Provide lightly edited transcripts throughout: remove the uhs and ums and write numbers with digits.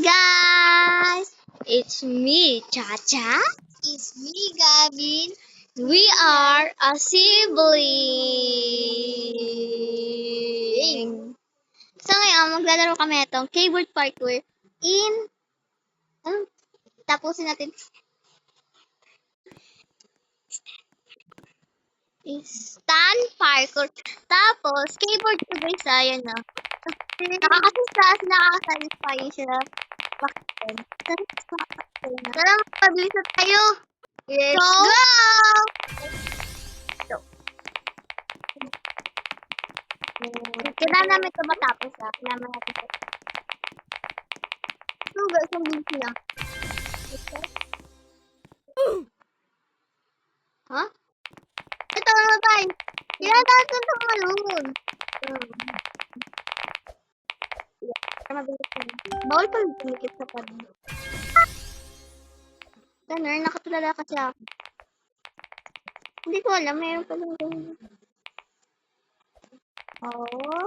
guys! It's me, Chacha. It's me, Gavin. We are a sibling. So ngayon, maglalaro kami itong keyboard parkour in... tapusin natin. Stand parkour. Tapos, keyboard ko guys, ayan na. Nakakasatisfying siya. Tara, mabilis na tayo. Let's go! Kailangan namin ito matapos ha. Kailangan natin ito. So guys, ang bilis niya. Ha? Ito na tayo. Kailangan natin ito malun. Bawal pa rin tumikit sa pad. Tanner, nakatulala kasi ako. Hindi ko alam, mayroon pa lang ganyan. Oh.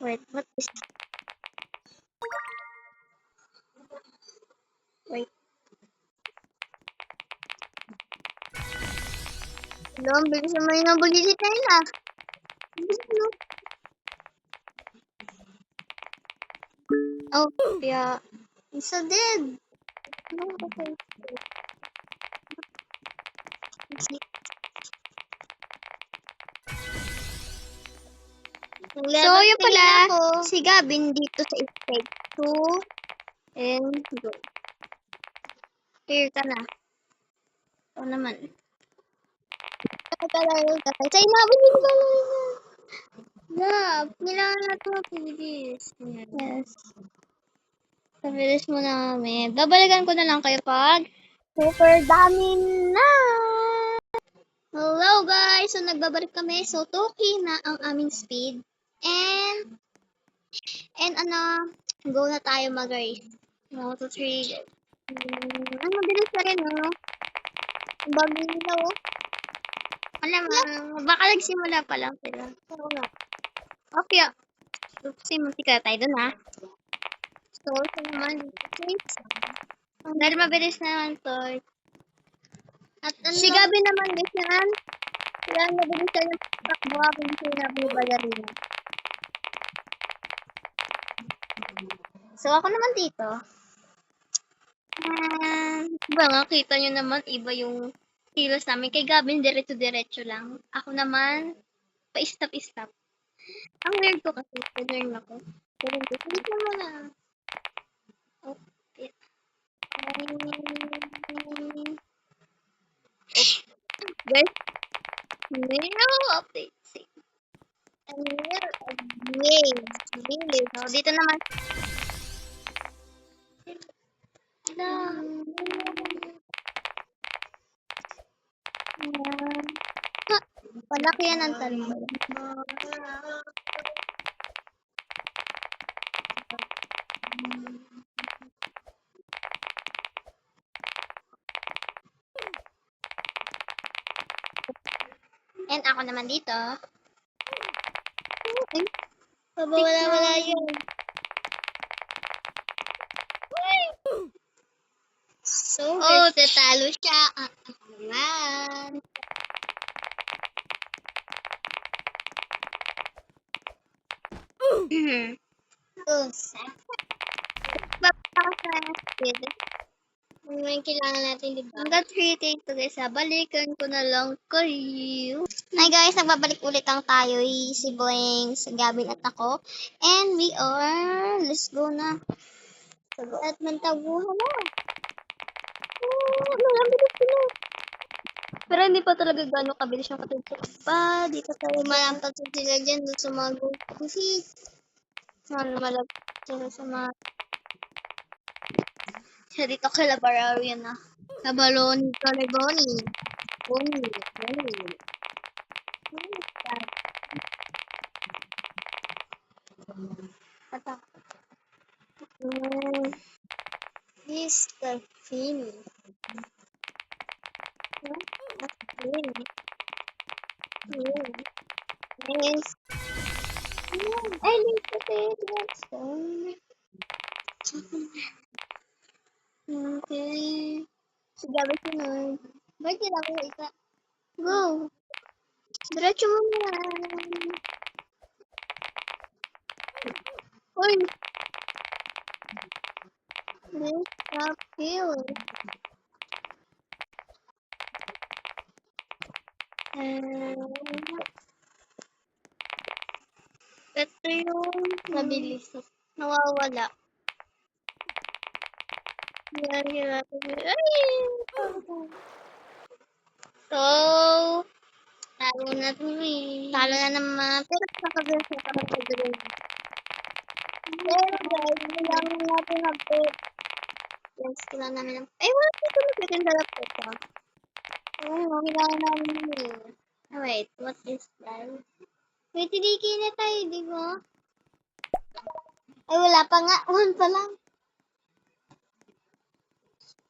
Wait, what is this? Wait. Hello, ang bilis naman yung nabulili tayo na. Oh, yeah. Isa dead. No, okay. So, yun pala, si Gavin dito sa stage 2. And go. Here ka na. Ito naman. Sa'yo na, binig ba na? Gab, kailangan na ito mabilis. Yes. Pabilis mo na kami. Babalikan ko na lang kayo pag super dami na. Hello guys! So, nagbabalik kami. So, 2K na ang aming speed. And go na tayo mag-race. 1, 2, 3. Ang mabilis na rin, no? Ang bago nila, oh. Alam mo, baka nagsimula pa lang sila. Oo nga. Okay, ah. Kasi muntika tayo dun, ha? So, naman, dahil mabilis naman to. At si Gabi naman, guys, yan. Kailangan mabilis tayo takbo habang hindi sila nabubalarina. So, ako naman dito. Diba nga, kita nyo naman, iba yung kilos namin. Kay Gavin, diretso-diretso lang. Ako naman, pa-stop-stop. Ang weird ko kasi, learn ako. Ganun ko. Hindi naman na. Okay. Guys, new update. So, dito naman. Palaki yan ang talon. And ako naman dito. Wala yun. So, tatalo siya. Naman. May kailangan natin, diba? Hanggang 3 take to guys, balikan ko na lang kayo. Hi guys, nagbabalik ulit ang tayo, siblings, Gavin at ako. And we are, let's go na. At mantabuhan na. Pero hindi pa talaga gano'ng kabilis yung katulad pa. Dito tayo malampat sila dyan doon sa mga goofy. Malampat sila sa mga... Siya dito kay Labararian na. Sa Baloni. Boni. Atak. Mr. Fini. Yes. Ay, late kasi. Let's go. Okay. Sige, abis sunod. Ba't yun ako isa? Go. Diretso mo na. Uy. Let's stop here. Ito yung Mabilis. nawawala. Ay! So, Talo na to eh. talo na naman. Pero nakagawin siya kapag gawin. Pero guys, kailangan natin update. Yes, kailangan namin ng... Ay, wala dito na second laptop pa. Oo, kailangan namin yun. Oh, wait, what is that? Wait, hindi na tayo, di ba? Ay, wala pa nga. One pa lang.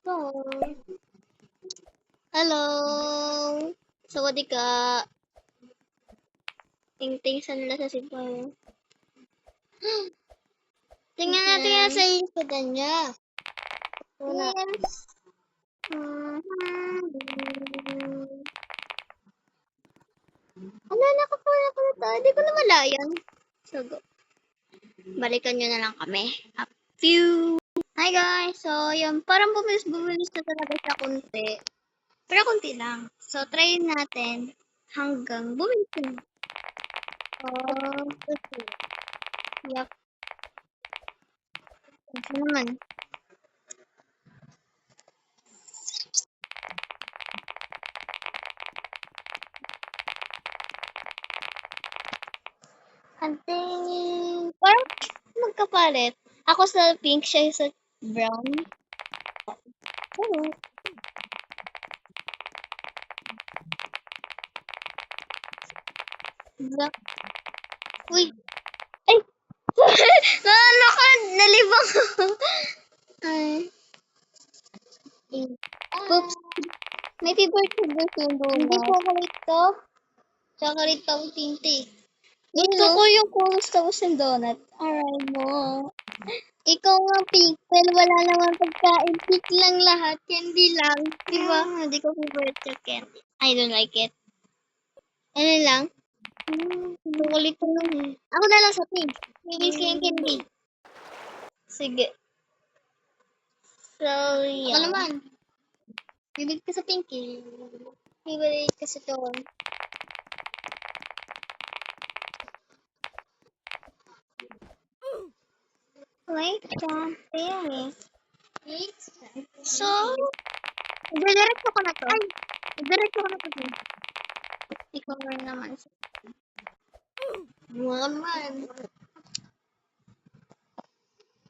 So, hello! Sawadika! Ting-ting sa nila sa Cebu. Tingnan natin yan sa ikutan niya. Wala. Yes. Ano, nakakuha ko na to. Hindi ko na malayan. So, go. Balikan nyo na lang kami. A few. Hi guys. So, yun. Parang bumilis na talaga siya konti. Pero konti lang. So, try natin hanggang bumilis na. Oh, okay. Yup. Ito naman. Anting. Parang magkapalit. Ako sa pink, siya sa brown. Oo. Black. Uy. Ay! Ano ka? Nalibang ako. Ay. Oops. May favorite food ba yung Hindi donut? chocolate to. Chocolate to ang tinti. Gusto ko yung kumus ng donut. Alright mo. Ikaw nga pink. Well, wala naman pagkain. Pink lang lahat. Candy lang. Di ba? Hindi ko favorite yung candy. I don't like it. Ano lang? Chocolate ko lang eh. Ako na lang sa pink. Bibis ko yung candy. Sige. So, Ako yeah. naman. Bibig ka sa pink eh. Favorite ka sa chocolate. Wait, something. So, Diretso ko na to. Ay, diretso ko na to. Ikaw rin naman. mga man.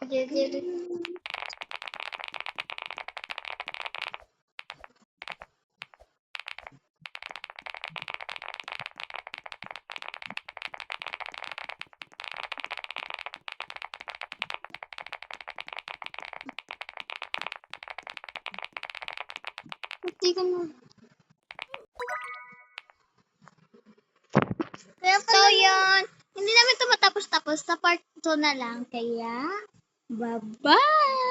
Jeje. Hindi ka mo. So, yun. Hindi namin ito matapos-tapos. Sa part 2 na lang. Kaya, bye-bye!